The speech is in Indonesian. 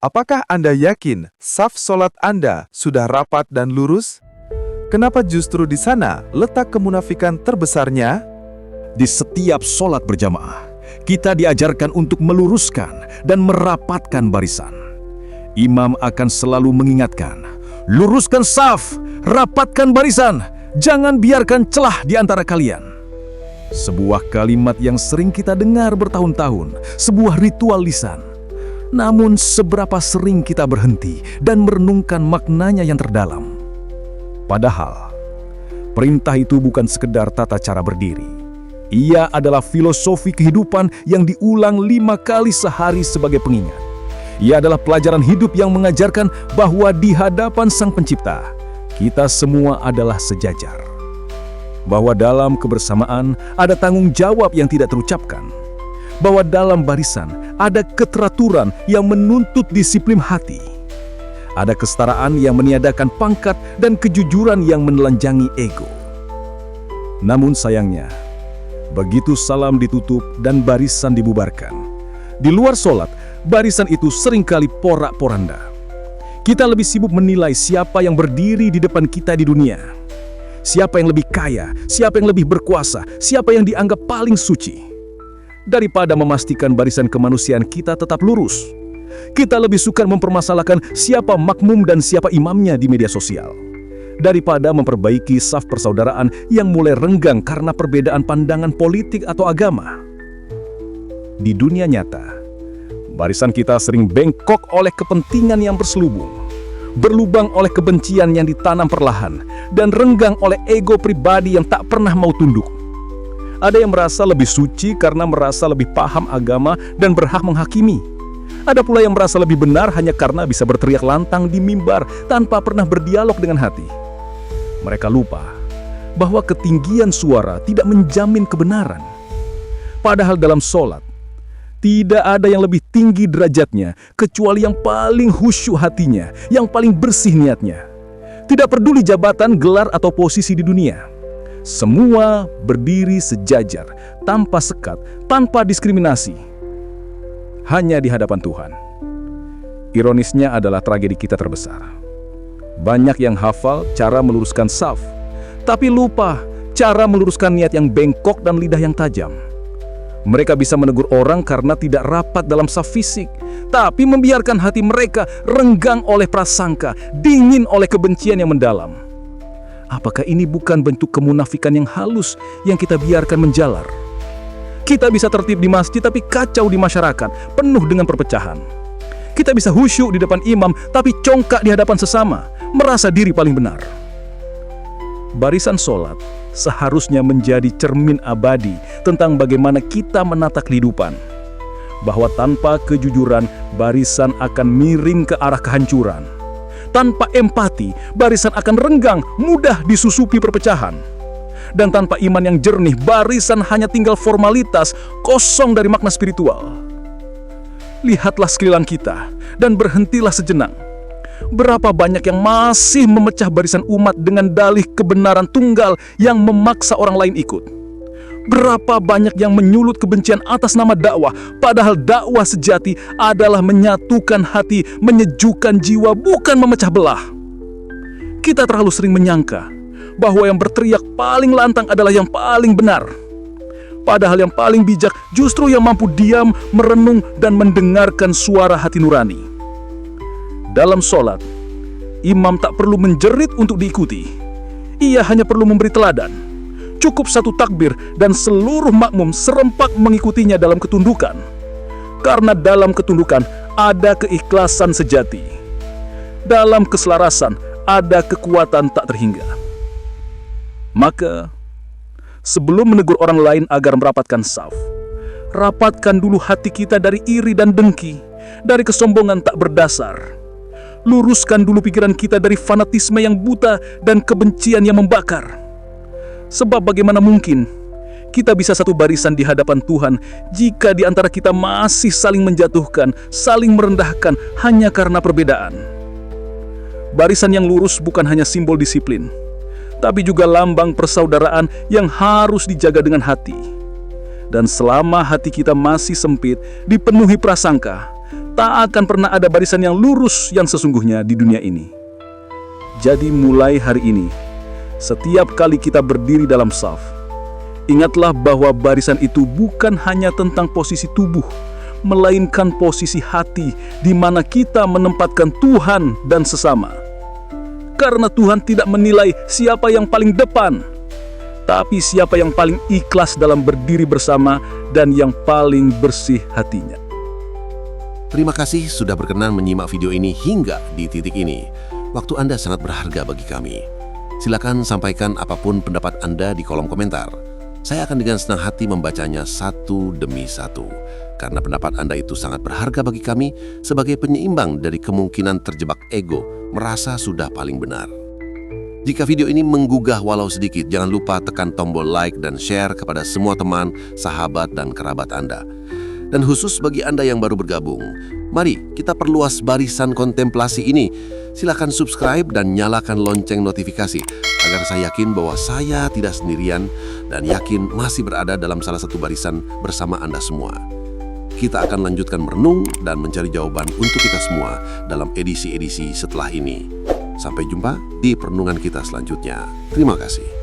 Apakah Anda yakin saf solat Anda sudah rapat dan lurus? Kenapa justru di sana letak kemunafikan terbesarnya? Di setiap solat berjamaah, kita diajarkan untuk meluruskan dan merapatkan barisan. Imam akan selalu mengingatkan, luruskan saf, rapatkan barisan, jangan biarkan celah di antara kalian. Sebuah kalimat yang sering kita dengar bertahun-tahun, sebuah ritual lisan. Namun seberapa sering kita berhenti dan merenungkan maknanya yang terdalam. Padahal, perintah itu bukan sekedar tata cara berdiri. Ia adalah filosofi kehidupan yang diulang 5 kali sehari sebagai pengingat. Ia adalah pelajaran hidup yang mengajarkan bahwa di hadapan Sang Pencipta, kita semua adalah sejajar. Bahwa dalam kebersamaan ada tanggung jawab yang tidak terucapkan. Bahwa dalam barisan ada keteraturan yang menuntut disiplin hati. Ada kesetaraan yang meniadakan pangkat dan kejujuran yang menelanjangi ego. Namun sayangnya, begitu salam ditutup dan barisan dibubarkan, di luar solat, barisan itu seringkali porak-poranda. Kita lebih sibuk menilai siapa yang berdiri di depan kita di dunia. Siapa yang lebih kaya, siapa yang lebih berkuasa, siapa yang dianggap paling suci. Daripada memastikan barisan kemanusiaan kita tetap lurus, kita lebih suka mempermasalahkan siapa makmum dan siapa imamnya di media sosial. Daripada memperbaiki saf persaudaraan yang mulai renggang karena perbedaan pandangan politik atau agama. Di dunia nyata, barisan kita sering bengkok oleh kepentingan yang berselubung, berlubang oleh kebencian yang ditanam perlahan, dan renggang oleh ego pribadi yang tak pernah mau tunduk. Ada yang merasa lebih suci karena merasa lebih paham agama dan berhak menghakimi. Ada pula yang merasa lebih benar hanya karena bisa berteriak lantang di mimbar tanpa pernah berdialog dengan hati. Mereka lupa bahwa ketinggian suara tidak menjamin kebenaran. Padahal dalam solat, tidak ada yang lebih tinggi derajatnya kecuali yang paling khusyuk hatinya, yang paling bersih niatnya. Tidak peduli jabatan, gelar, atau posisi di dunia. Semua berdiri sejajar, tanpa sekat, tanpa diskriminasi. Hanya di hadapan Tuhan. Ironisnya adalah tragedi kita terbesar. Banyak yang hafal cara meluruskan saf, tapi lupa cara meluruskan niat yang bengkok dan lidah yang tajam. Mereka bisa menegur orang karena tidak rapat dalam saf fisik, tapi membiarkan hati mereka renggang oleh prasangka, dingin oleh kebencian yang mendalam. Apakah ini bukan bentuk kemunafikan yang halus yang kita biarkan menjalar? Kita bisa tertib di masjid tapi kacau di masyarakat, penuh dengan perpecahan. Kita bisa khusyuk di depan imam tapi congkak di hadapan sesama, merasa diri paling benar. Barisan solat seharusnya menjadi cermin abadi tentang bagaimana kita menata kehidupan. Bahwa tanpa kejujuran, barisan akan miring ke arah kehancuran. Tanpa empati, barisan akan renggang, mudah disusupi perpecahan. Dan tanpa iman yang jernih, barisan hanya tinggal formalitas, kosong dari makna spiritual. Lihatlah sekeliling kita, dan berhentilah sejenak. Berapa banyak yang masih memecah barisan umat dengan dalih kebenaran tunggal yang memaksa orang lain ikut. Berapa banyak yang menyulut kebencian atas nama dakwah, padahal dakwah sejati adalah menyatukan hati, menyejukkan jiwa, bukan memecah belah. Kita terlalu sering menyangka bahwa yang berteriak paling lantang adalah yang paling benar. Padahal yang paling bijak justru yang mampu diam, merenung, dan mendengarkan suara hati nurani. Dalam solat, imam tak perlu menjerit untuk diikuti. Ia hanya perlu memberi teladan. Cukup satu takbir dan seluruh makmum serempak mengikutinya dalam ketundukan. Karena dalam ketundukan ada keikhlasan sejati. Dalam keselarasan ada kekuatan tak terhingga. Maka, sebelum menegur orang lain agar merapatkan saf, rapatkan dulu hati kita dari iri dan dengki, dari kesombongan tak berdasar. Luruskan dulu pikiran kita dari fanatisme yang buta dan kebencian yang membakar. Sebab bagaimana mungkin kita bisa satu barisan di hadapan Tuhan jika di antara kita masih saling menjatuhkan, saling merendahkan hanya karena perbedaan. Barisan yang lurus bukan hanya simbol disiplin, tapi juga lambang persaudaraan yang harus dijaga dengan hati. Dan selama hati kita masih sempit, dipenuhi prasangka, Tak akan pernah ada barisan yang lurus yang sesungguhnya di dunia ini. Jadi mulai hari ini, setiap kali kita berdiri dalam saf, ingatlah bahwa barisan itu bukan hanya tentang posisi tubuh, melainkan posisi hati di mana kita menempatkan Tuhan dan sesama. Karena Tuhan tidak menilai siapa yang paling depan, tapi siapa yang paling ikhlas dalam berdiri bersama dan yang paling bersih hatinya. Terima kasih sudah berkenan menyimak video ini hingga di titik ini. Waktu Anda sangat berharga bagi kami. Silakan sampaikan apapun pendapat Anda di kolom komentar. Saya akan dengan senang hati membacanya satu demi satu. Karena pendapat Anda itu sangat berharga bagi kami sebagai penyeimbang dari kemungkinan terjebak ego, merasa sudah paling benar. Jika video ini menggugah walau sedikit, jangan lupa tekan tombol like dan share kepada semua teman, sahabat, dan kerabat Anda. Dan khusus bagi Anda yang baru bergabung, mari kita perluas barisan kontemplasi ini. Silakan subscribe dan nyalakan lonceng notifikasi agar saya yakin bahwa saya tidak sendirian dan yakin masih berada dalam salah satu barisan bersama Anda semua. Kita akan lanjutkan merenung dan mencari jawaban untuk kita semua dalam edisi-edisi setelah ini. Sampai jumpa di perenungan kita selanjutnya. Terima kasih.